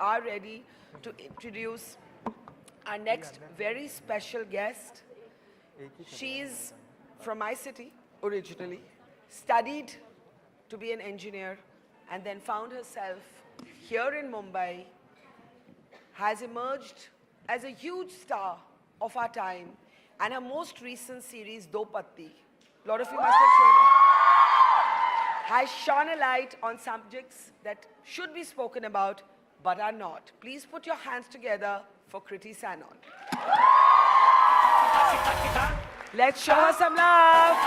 are ready to introduce our next very special guest. She's from my city originally, studied to be an engineer, and then found herself here in Mumbai, has emerged as a huge star of our time, and her most recent series, Do Patti, a lot of you must have seen it, has shone a light on subjects that should be spoken about but are not. Please put your hands together for Kriti Sanon. Let's show her some love.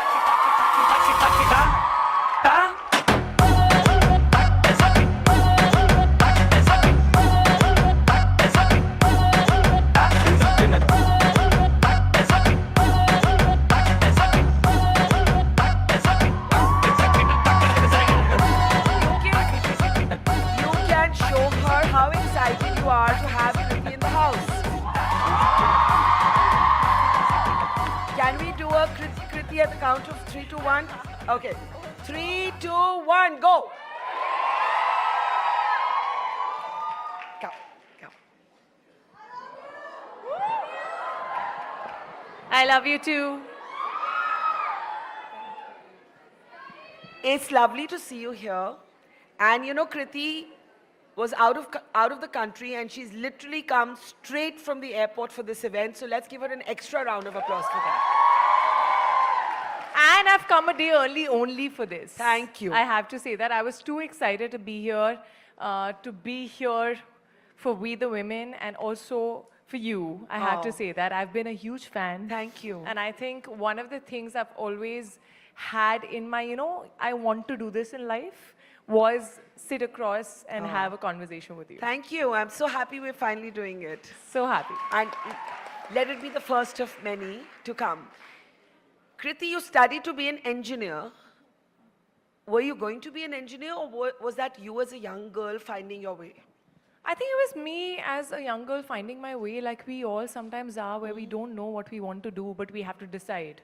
How excited you are to have Kriti in the house. Can we do a Kriti at the count of 3, 2, 1? Okay. 3, 2, 1, go. Come, come. I love you too. It's lovely to see you here. And you know, Kriti was out of the country, and she's literally come straight from the airport for this event. So let's give her an extra round of applause for that. And I've come a day early only for this. Thank you. I have to say that I was too excited to be here for We the Women, and also for you. I have to say that I've been a huge fan. Thank you. And I think one of the things I've always had in my, I want to do this in life, was sit across and have a conversation with you. Thank you. I'm so happy we're finally doing it. So happy. And let it be the first of many to come. Kriti, you studied to be an engineer. Were you going to be an engineer, or was that you as a young girl finding your way? I think it was me as a young girl finding my way, like we all sometimes are, where we don't know what we want to do, but we have to decide.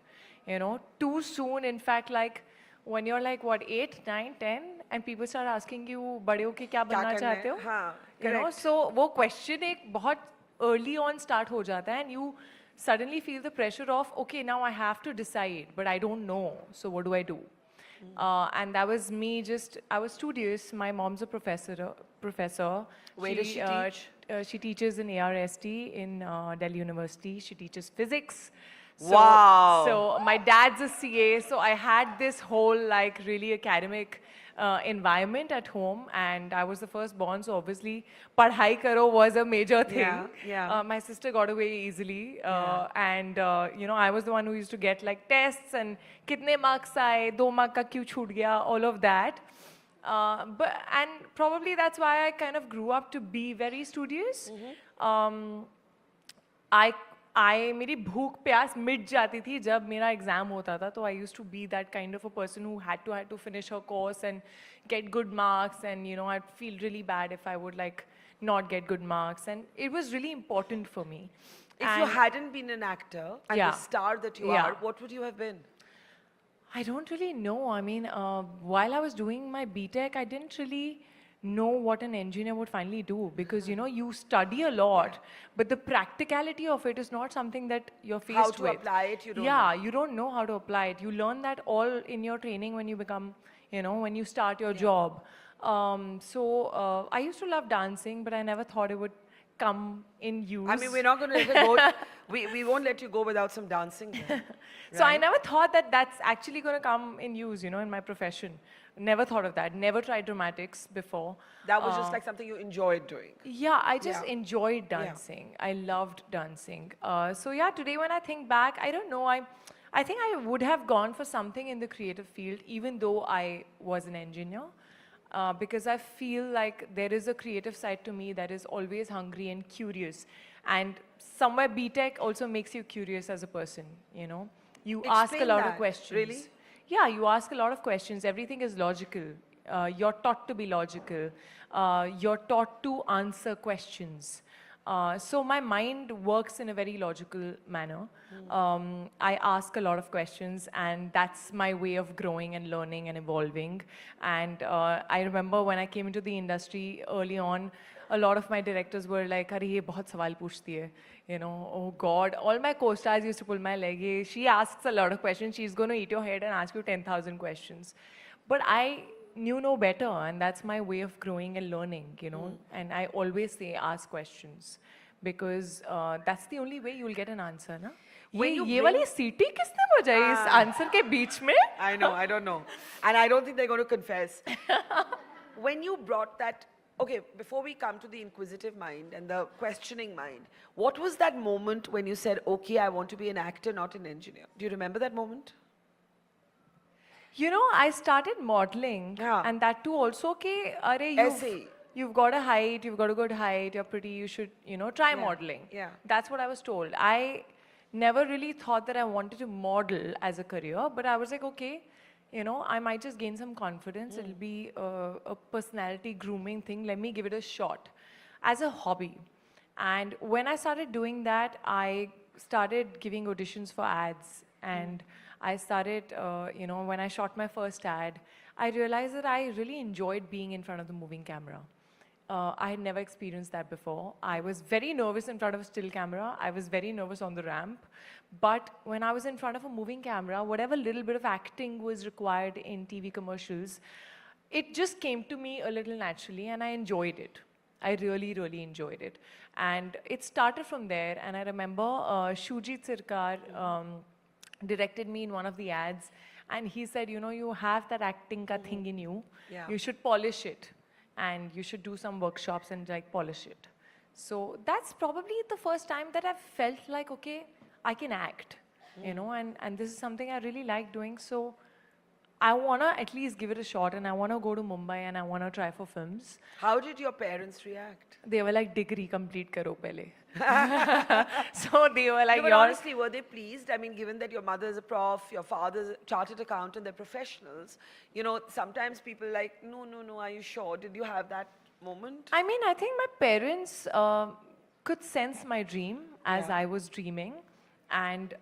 Too soon, in fact, like when you're like, what, 8, 9, 10, and people start asking you, बड़े होके क्या बनना चाहते हो? हाँ, So वो question एक बहुत early on start हो जाता है, and you suddenly feel the pressure of, okay, now I have to decide, but I don't know, so what do I do? And that was me I was studious. My mom's a professor. Where does she teach? She teaches in ARST in Delhi University. She teaches physics. Wow. So my dad's a CA, so I had this whole like really academic environment at home, and I was the firstborn, so obviously padhai karo was a major thing. Yeah. My sister got away easily, and I was the one who used to get like tests and kitne marks aaye, 2 mark ka kyun chhoot gaya, all of that. And probably that's why I kind of grew up to be very studious. मेरी भूख प्यास मिट जाती थी जब मेरा exam होता था, तो I used to be that kind of a person who had to finish her course and get good marks, and I'd feel really bad if I would like not get good marks, and it was really important for me. If you hadn't been an actor and the star that you are, what would you have been? I don't really know. I mean, while I was doing my BTech, I didn't really know what an engineer would finally do, because you study a lot, but the practicality of it is not something that you're faced with. How to apply it, you don't know. You don't know how to apply it. You learn that all in your training when you become, when you start your job. So I used to love dancing, but I never thought it would come in use. I mean, we're not going to let it go. We won't let you go without some dancing. Then, So I never thought that that's actually going to come in use, in my profession. Never thought of that. Never tried dramatics before. That was just like something you enjoyed doing. Yeah, I just enjoyed dancing. I loved dancing. So yeah, today when I think back, I don't know. I think I would have gone for something in the creative field, even though I was an engineer. Because I feel like there is a creative side to me that is always hungry and curious. And somewhere BTech also makes you curious as a person, You ask a lot of questions. Really? Yeah, you ask a lot of questions. Everything is logical. You're taught to be logical. You're taught to answer questions. So my mind works in a very logical manner. I ask a lot of questions, and that's my way of growing and learning and evolving. And I remember when I came into the industry early on, a lot of my directors were like, "Arey, ye bahut sawal puchti hai." You know, oh God. All my co-stars used to pull my leg. She asks a lot of questions. She's going to eat your head and ask you 10,000 questions. But I knew no better, and that's my way of growing and learning, you know. And I always say, ask questions, because that's the only way you'll get an answer, na? When you ये bring- वाली सीटी किसने बजाई इस answer के बीच में? I know, I don't know. And I don't think they're going to confess. When you brought that, okay, before we come to the inquisitive mind and the questioning mind, what was that moment when you said, okay, I want to be an actor, not an engineer? Do you remember that moment? You know, I started modeling, Yeah. and that too also, okay, arey, Essay. you've got a height, you've got a good height, you're pretty, you should, you know, try Yeah, modeling. yeah. That's what I was told. I never really thought that I wanted to model as a career, but I was like, okay, you know, I might just gain some confidence. It'll be a personality grooming thing. Let me give it a shot as a hobby. And when I started doing that, I started giving auditions for ads. And I started, you know, when I shot my first ad, I realized that I really enjoyed being in front of the moving camera. I had never experienced that before. I was very nervous in front of a still camera. I was very nervous on the ramp. But when I was in front of a moving camera, whatever little bit of acting was required in TV commercials, it just came to me a little naturally, and I enjoyed it. I really, really enjoyed it. And it started from there. And I remember Shujit Sirkar directed me in one of the ads. And he said, you know, you have that acting ka thing in you. Yeah. You should polish it. And you should do some workshops and like polish it. So that's probably the first time that I felt like, okay, I can act, you know, and this is something I really like doing. So I want to at least give it a shot, and I want to go to Mumbai and I want to try for films. How did your parents react? They were like, degree complete karo pehle. So they were like, No, but yours. honestly, were they pleased? I mean, given that your mother is a prof, your father's a chartered accountant, they're professionals, you know, sometimes people like, no, no, no, are you sure? Did you have that moment? I mean, I think my parents could sense my dream as Yeah. I was dreaming. And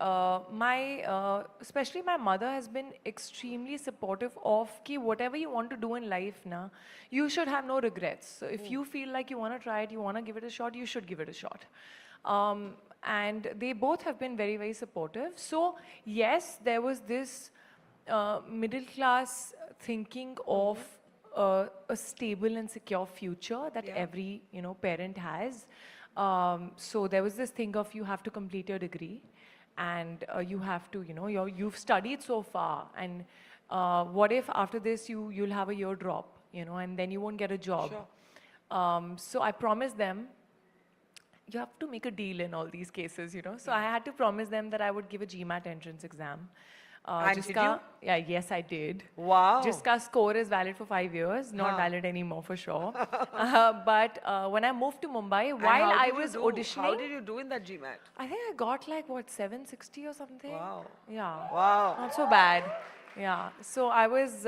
especially my mother has been extremely supportive of ki whatever you want to do in life, na, you should have no regrets. So if you feel like you want to try it, you want to give it a shot, you should give it a shot. And they both have been very, very supportive. So yes, there was this middle class thinking of a stable and secure future that Yeah. every, you know, parent has. So there was this thing of you have to complete your degree, and you have to, you know, you've studied so far, and what if after this you'll have a year drop, you know, and then you won't get a job. Sure. So I promised them, you have to make a deal in all these cases, you know. So I had to promise them that I would give a GMAT entrance exam. And did you? Yeah, yes, I did. Wow. Jiska score is valid for 5 years, not valid anymore for sure. But when I moved to Mumbai, And while how I did you was do? auditioning, How did you do in that GMAT? I think I got like what, 760 or something. Wow. Yeah. Wow. Not so bad. Yeah. So I was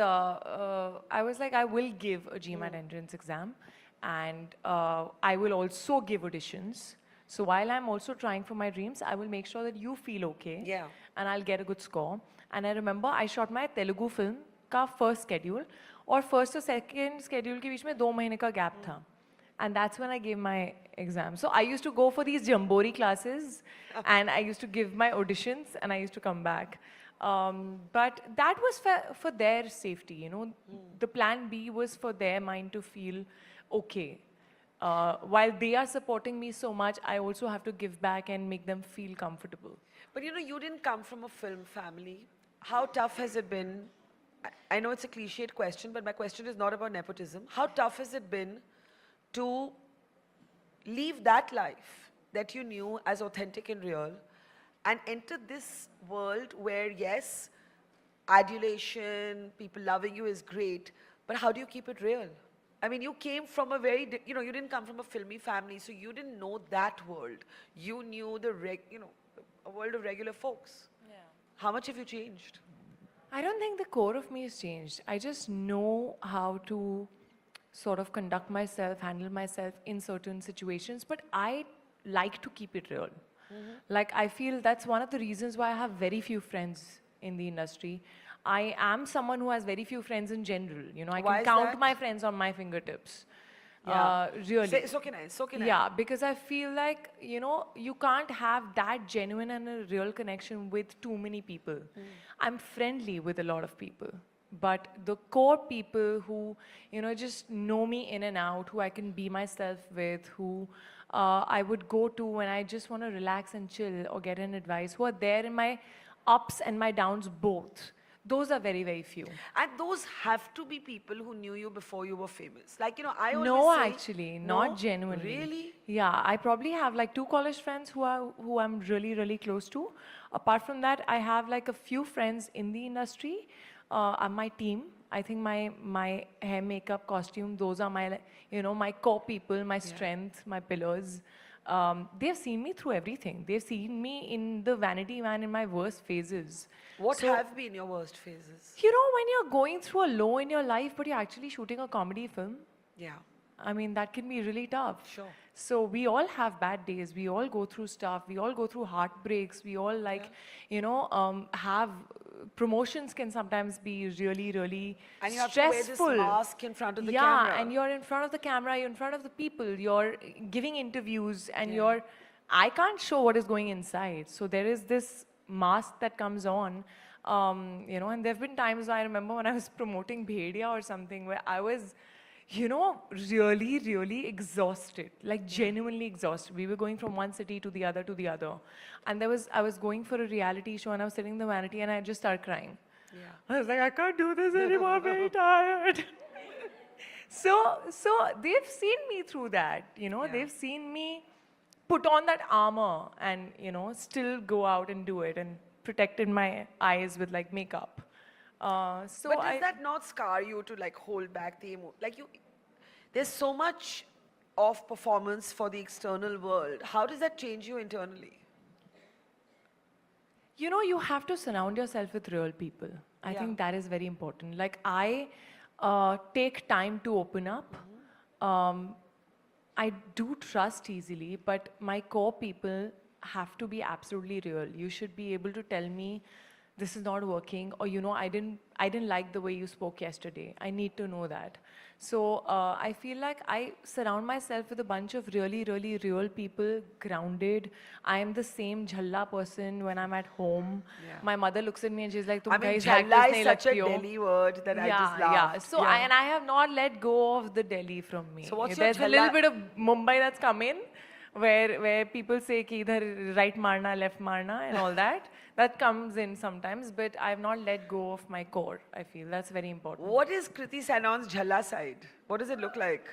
like, I will give a GMAT entrance exam, and I will also give auditions. So while I'm also trying for my dreams, I will make sure that you feel okay. Yeah. And I'll get a good score. And I remember I shot my Telugu film का first schedule, और first और second schedule के बीच में 2 महीने का gap था. And that's when I gave my exam. So I used to go for these Jambori classes, and I used to give my auditions, and I used to come back. But that was for their safety, you know. The plan B was for their mind to feel okay. While they are supporting me so much, I also have to give back and make them feel comfortable. But you know, you didn't come from a film family. How tough has it been? I know it's a cliched question, but my question is not about nepotism. How tough has it been to leave that life that you knew as authentic and real and enter this world where, yes, adulation, people loving you is great, but how do you keep it real? I mean, you came from a very, you know, you didn't come from a filmy family, so you didn't know that world. You knew the, a world of regular folks. Yeah. How much have you changed? I don't think the core of me has changed. I just know how to sort of conduct myself, handle myself in certain situations, but I like to keep it real. Like, I feel that's one of the reasons why I have very few friends in the industry. I am someone who has very few friends in general. You know, I Why can is count that? my friends on my fingertips. Really. So can I. So can I. Yeah, because I feel like, you can't have that genuine and a real connection with too many people. I'm friendly with a lot of people, but the core people who, just know me in and out, who I can be myself with, who I would go to when I just want to relax and chill or get an advice, who are there in my ups and my downs both. Those are very, very few. And those have to be people who knew you before you were famous. Like, I always No, say... actually, No? not genuinely. Really? Yeah, I probably have like 2 college friends who I'm really, really close to. Apart from that, I have like a few friends in the industry, on my team. I think my hair, makeup, costume, those are my, my core people, my strength, my pillars. They've seen me through everything. They've seen me in the vanity van in my worst phases. What So, have been your worst phases? when you're going through a low in your life, but you're actually shooting a comedy film, Yeah. I mean, that can be really tough. Sure. So we all have bad days. We all go through stuff. We all go through heartbreaks. We all have promotions can sometimes be really, really And you have stressful. to wear this mask in front of the yeah, camera. and you're in front of the camera. You're in front of the people. You're giving interviews, and I can't show what is going inside. So there is this mask that comes on. And there have been times I remember when I was promoting Bhedia or something where I was, really, really exhausted, like genuinely exhausted. We were going from one city to the other to the other. And I was going for a reality show and I was sitting in the vanity and I just started crying. Yeah. I was like, I can't do this anymore, I'm very tired. So they've seen me through that, they've seen me put on that armor and, still go out and do it and protected my eyes with like makeup. But does that not scar you to like hold back the there's so much of performance for the external world. How does that change you internally? You have to surround yourself with real people. I think that is very important. Like I take time to open up. I do trust easily, but my core people have to be absolutely real. You should be able to tell me this is not working, or I didn't like the way you spoke yesterday. I need to know that. So I feel like I surround myself with a bunch of really, really real people, grounded. I am the same jhalla person when I'm at home. Yeah. My mother looks at me and she's like, I mean, jhalla is such a Delhi word that I just laughed. Yeah. So I have not let go of the Delhi from me. So what's There's your a little jhalla? bit of Mumbai that's come in, where people say ki idhar right marna, left marna and all that. That comes in sometimes, but I have not let go of my core. I feel that's very important. What is Kriti Sanon's jhalla side? What does it look like?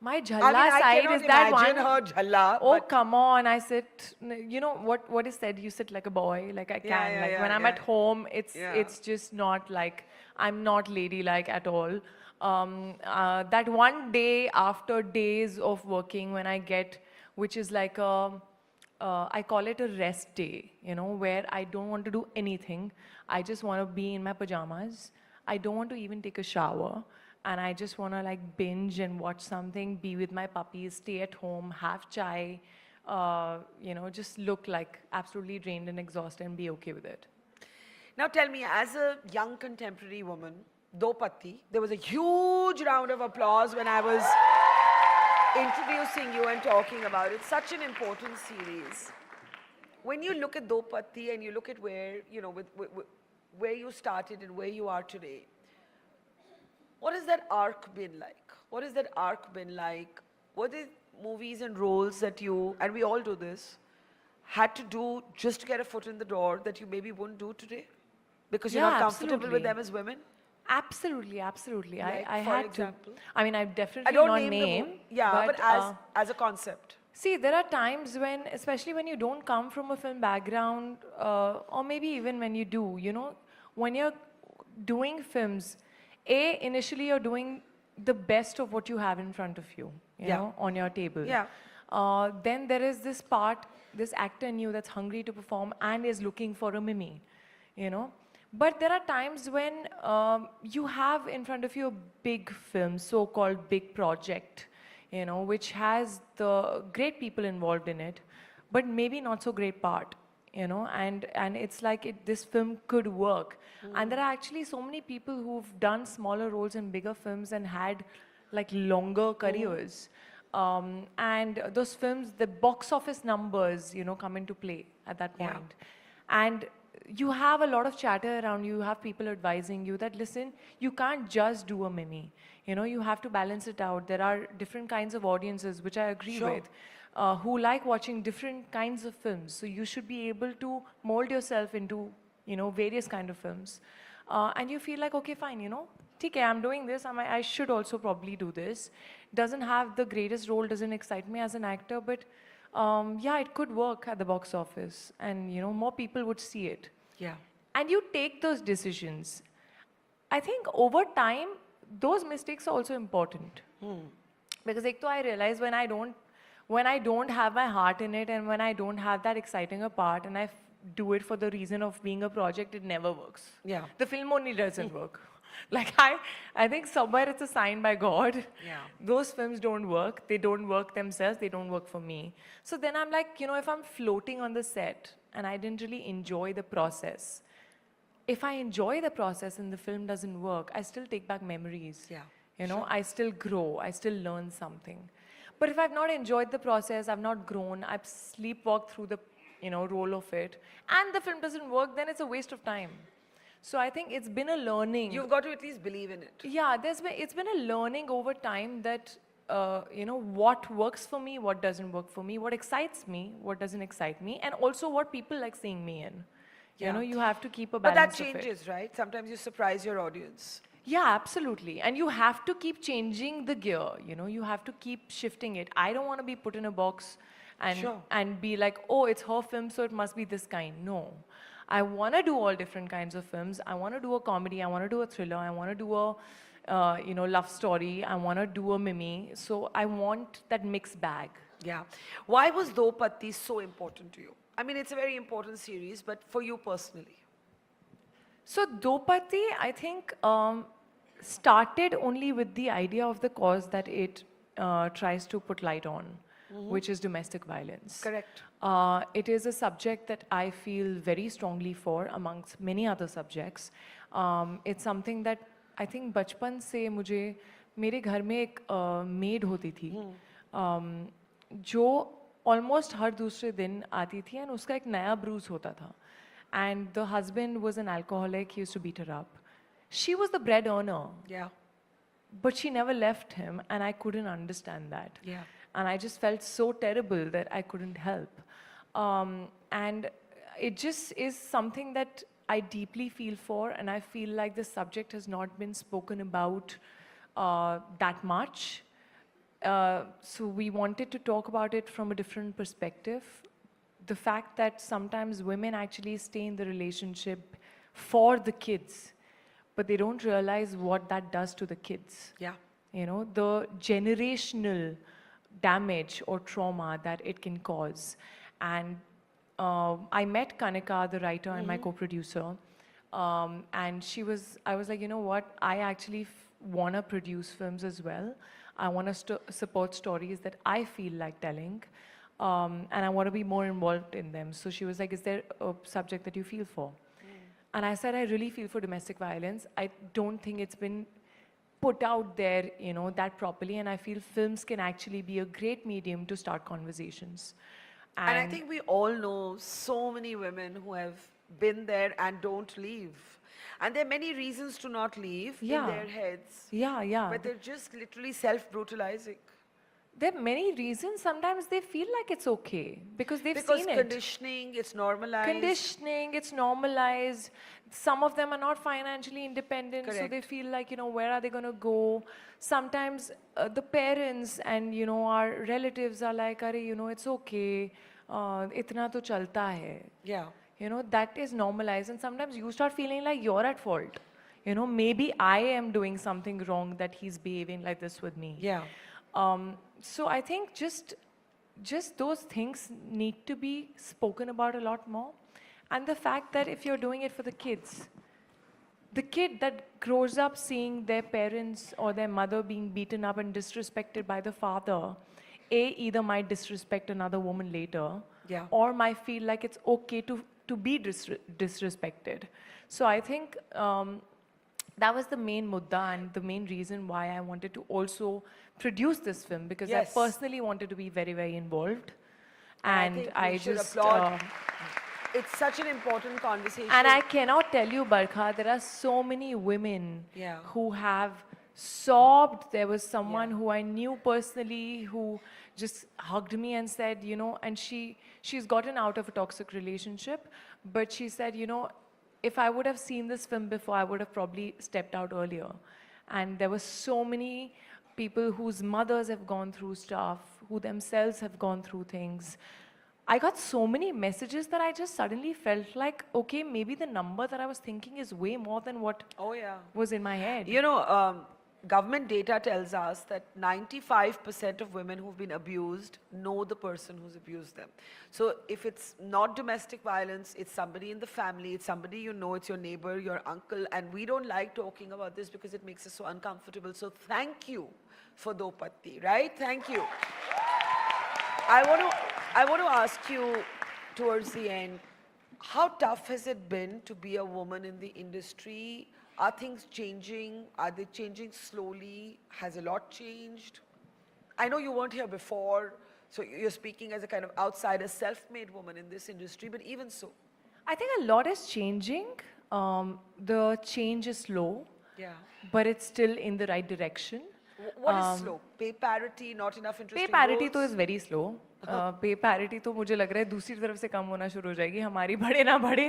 My jhalla I mean, I side cannot is that one. imagine her jhalla. Oh, but come on. I sit, what is said? You sit like a boy, like I can. When I'm at home, it's just not like, I'm not ladylike at all. That one day after days of working when I get, which is like I call it a rest day, where I don't want to do anything. I just want to be in my pajamas. I don't want to even take a shower. And I just want to like binge and watch something, be with my puppies, stay at home, have chai, just look like absolutely drained and exhausted and be okay with it. Now tell me, as a young contemporary woman, Do Patti, there was a huge round of applause when I was introducing you and talking about it. Such an important series. When you look at Do Patti and you look at where, where you started and where you are today, what has that arc been like? What has that arc been like? What are movies and roles that you, and we all do this, had to do just to get a foot in the door that you maybe wouldn't do today? Because you're not comfortable with them as women? Absolutely. Like, I for had example? to. I mean, I've definitely I don't not name name. but as a concept. See, there are times when, especially when you don't come from a film background, or maybe even when you do, when you're doing films, initially you're doing the best of what you have in front of you, you know, on your table. Yeah. Then there is this part, this actor in you that's hungry to perform and is looking for a mimi, But there are times when you have in front of you a big film, so-called big project, which has the great people involved in it, but maybe not so great part, and it's like this film could work. And there are actually so many people who've done smaller roles in bigger films and had like longer careers. And those films, the box office numbers, come into play at that Yeah. point. And you have a lot of chatter around you. You have people advising you that, listen, you can't just do a Mimi. You have to balance it out. There are different kinds of audiences, which I agree Sure. with, who like watching different kinds of films. So you should be able to mold yourself into, various kind of films. And you feel like, okay, fine, okay, I'm doing this. I should also probably do this. Doesn't have the greatest role, doesn't excite me as an actor, but yeah, it could work at the box office, and more people would see it. Yeah. And you take those decisions. I think over time, those mistakes are also important. Because ek to I realize when I don't have my heart in it, and when I don't have that exciting a part, and I do it for the reason of being a project, it never works. Yeah. The film only doesn't work. Like I think somewhere it's a sign by God. Yeah. Those films don't work. They don't work themselves. They don't work for me. So then I'm like, if I'm floating on the set and I didn't really enjoy the process, if I enjoy the process and the film doesn't work, I still take back memories. Yeah. I still grow. I still learn something. But if I've not enjoyed the process, I've not grown, I've sleepwalked through the, role of it, and the film doesn't work, then it's a waste of time. So I think it's been a learning. You've got to at least believe in it. Yeah, it's been a learning over time that, what works for me, what doesn't work for me, what excites me, what doesn't excite me, and also what people like seeing me in. Yeah. You have to keep a But balance that of it. changes, right? Sometimes you surprise your audience. Yeah, absolutely. And you have to keep changing the gear, you have to keep shifting it. I don't want to be put in a box and, Sure. and be like, oh, it's her film, so it must be this kind. No. I want to do all different kinds of films. I want to do a comedy, I want to do a thriller, I want to do a, love story, I want to do a Mimi. So I want that mixed bag. Yeah. Why was Do Patti so important to you? I mean, it's a very important series, but for you personally. So Do Patti, I think, started only with the idea of the cause that it tries to put light on, which is domestic violence. Correct. It is a subject that I feel very strongly for amongst many other subjects. It's something that I think बचपन से मुझे मेरे घर में एक maid होती थी जो almost हर दूसरे दिन आती थी and उसका एक नया bruise होता था. And the husband was an alcoholic, he used to beat her up. She was the bread earner, Yeah. but she never left him, and I couldn't understand that. Yeah. And I just felt so terrible that I couldn't help. And it just is something that I deeply feel for, and I feel like the subject has not been spoken about that much. So we wanted to talk about it from a different perspective. The fact that sometimes women actually stay in the relationship for the kids, but they don't realize what that does to the kids. Yeah. The generational damage or trauma that it can cause. And I met Kanika, the writer and my co-producer, and I was like, you know what, I actually want to produce films as well. I want to support stories that I feel like telling. And I want to be more involved in them. So she was like, is there a subject that you feel for? And I said, I really feel for domestic violence. I don't think it's been put out there, that properly. And I feel films can actually be a great medium to start conversations. And I think we all know so many women who have been there and don't leave. And there are many reasons to not leave in their heads. Yeah. But they're just literally self-brutalizing. There are many reasons. Sometimes they feel like it's okay because they've Because seen it. conditioning, it's normalized. Conditioning, it's normalized. Some of them are not financially independent, so Correct. they feel like, where are they going to go? Sometimes the parents and, our relatives are like, Are, it's okay. Itna to chalta hai. Yeah. That is normalized. And sometimes you start feeling like you're at fault. Maybe I am doing something wrong that he's behaving like this with me. Yeah. So I think just those things need to be spoken about a lot more. And the fact that if you're doing it for the kids, the kid that grows up seeing their parents or their mother being beaten up and disrespected by the father, either might disrespect another woman later, or might feel like it's okay to be disrespected. So I think that was the main mudda and the main reason why I wanted to also produce this film, because Yes. I personally wanted to be very, very involved. I And think I we should just applaud. It's such an important conversation. and I cannot tell you, Barkha, there are so many women Yeah. who have sobbed. There was someone Yeah. who I knew personally who just hugged me and said, you know, and she's gotten out of a toxic relationship, but she said, you know, if I would have seen this film before, I would have probably stepped out earlier. And there were so many people whose mothers have gone through stuff, who themselves have gone through things. I got so many messages that I just suddenly felt like, okay, maybe the number that I was thinking is way more than what Oh, yeah. was in my head. You know, government data tells us that 95% of women who've been abused know the person who's abused them. So if it's not domestic violence, it's somebody in the family, it's somebody you know, it's your neighbor, your uncle, and we don't like talking about this because it makes us so uncomfortable. So thank you for Do Patti, right? Thank you. I want to ask you towards the end, how tough has it been to be a woman in the industry? Are things changing? Are they changing slowly? Has a lot changed? I know you weren't here before, so you're speaking as a kind of outsider, self-made woman in this industry, but even so. I think a lot is changing. The change is slow, Yeah. but it's still in the right direction. What is slow? Pay parity, not enough पे interesting parity तो roles? Is very slow पे parity तो मुझे लग रहा है दूसरी तरफ से कम होना शुरू हो जाएगी हमारी बढ़े ना बढ़े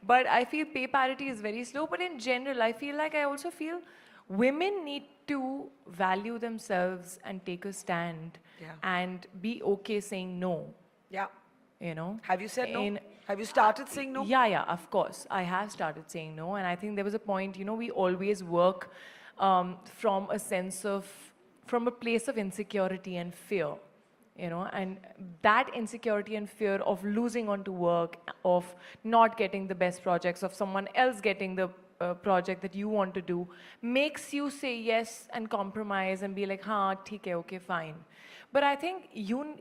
बट आई फील पे parity is very slow but in general I feel like I also feel women need to value themselves and take a stand and be okay saying no, Yeah. you know. Have you said no? In- Have you started saying no? Yeah, of course. I have started saying no. And I think there was a point, you know, we always work from a sense of, from a place of insecurity and fear, you know, and that insecurity and fear of losing on to work, of not getting the best projects, of someone else getting the project that you want to do, makes you say yes and compromise and be like, हाँ, ठीक है, okay, fine. But I think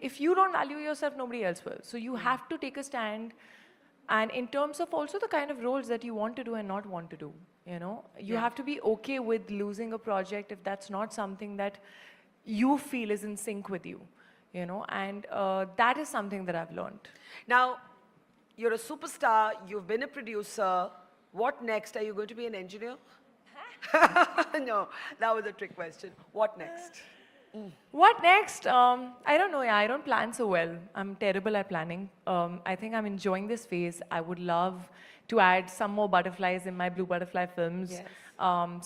if you don't value yourself, nobody else will. So you have to take a stand. And in terms of also the kind of roles that you want to do and not want to do, you know, you have to be okay with losing a project if that's not something that you feel is in sync with you, you know, and that is something that I've learned. Now, you're a superstar, you've been a producer. What next? Are you going to be an engineer? No, that was a trick question. What next? What next? I don't know. Yeah, I don't plan so well. I'm terrible at planning. I think I'm enjoying this phase. I would love to add some more butterflies in my Blue Butterfly films. Yes.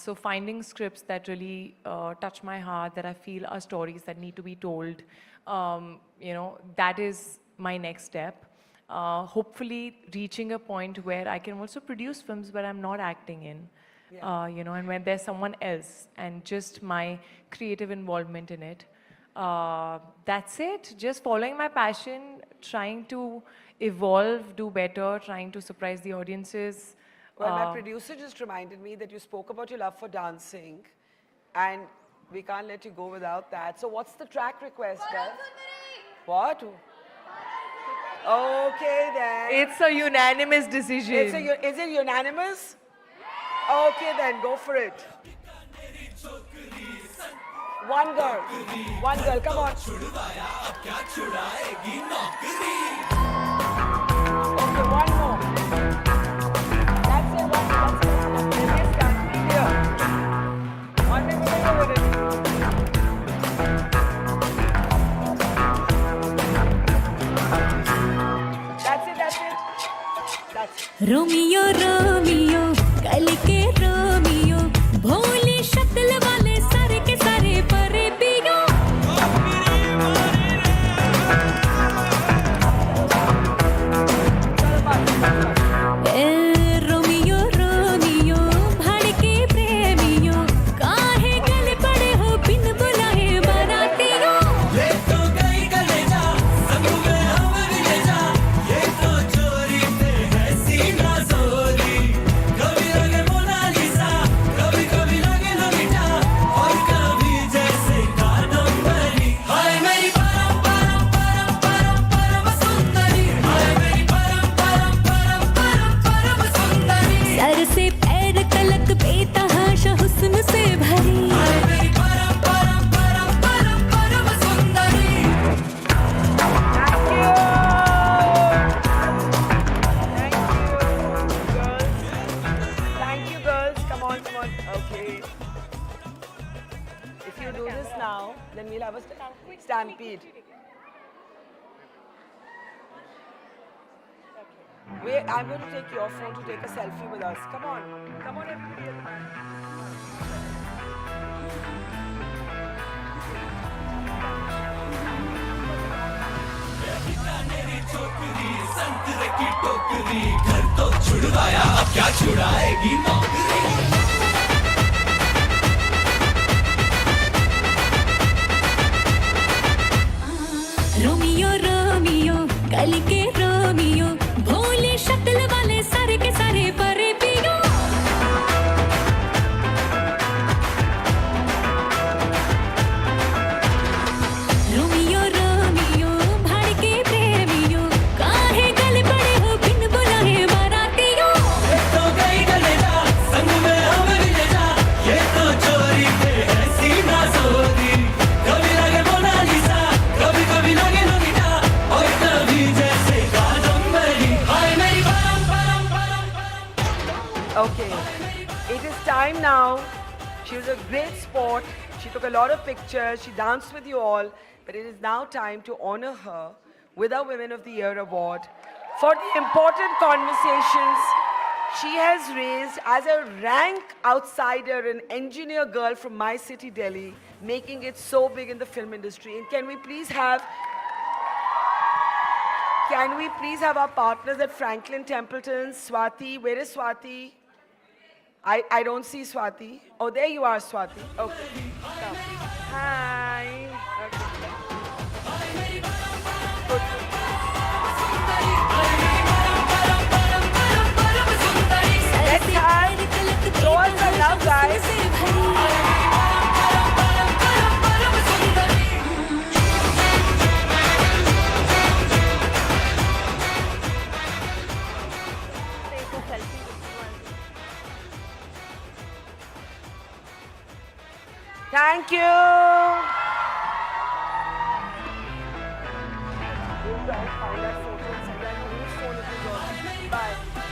So finding scripts that really touch my heart, that I feel are stories that need to be told, you know, that is my next step. Hopefully reaching a point where I can also produce films where I'm not acting in. You know, and when there's someone else and just my creative involvement in it. That's it. Just following my passion, trying to evolve, do better, trying to surprise the audiences. Well, my producer just reminded me that you spoke about your love for dancing, and we can't let you go without that. So what's the track request, guys? What? Okay, then. It's a unanimous decision. Is it unanimous? Okay, then, go for it. One girl, come on. Okay, one more. That's it, that's it. Yes, guys, here. One minute, with it. That's it. That's it. Romeo Romeo कल के Romeo भोली शक्ल वाले सारे के सारे परे पियो ए रोमियो रोमियो भड़के प्रेमियो काहे गल पड़े हो बिन बुलाए बारातियों ले तो गई कलेजा संग में हम भी ले जा ये तो चोरी पे है सीना जोरी कभी लगे मोनालिसा कभी कभी लगे Lolita stampede. Wait, I'm going to take your phone to take a selfie with us. Come on. Come on, everybody. मेरी छोकरी संतरे की टोकरी घर तो छुड़वाया अब क्या छुड़ाएगी नौकरी रोमियो रोमियो कल के रोमियो भोले शक्ल वाले सारे के सारे परे पियो रोमियो रोमियो भाड़ के प्रेमियो काहे गले पड़े हो बिन बुलाए बारातियों तो गई गले जा संग में हमें भी ले जा ये तो चोरी पे है सीना सोरी कभी लगे मोनालिसा कभी कभी लगे नोबिता और कभी जैसे कादम्बरी हाय मेरी परम परम परम परम Okay. It is time now. She was a great sport. She took a lot of pictures. She danced with you all. But it is now time to honor her with our Women of the Year award for the important conversations she has raised as a rank outsider, an engineer girl from my city, Delhi, making it so big in the film industry. And can we please have our partners at Franklin Templeton, Swati? Where is Swati? I don't see Swati. Oh, there you are, Swati. Okay. Come. Hi. Okay. Good. Let's have show us the love, guys. Thank you. We'll try and find that photo and send that to whose phone it is on. Bye.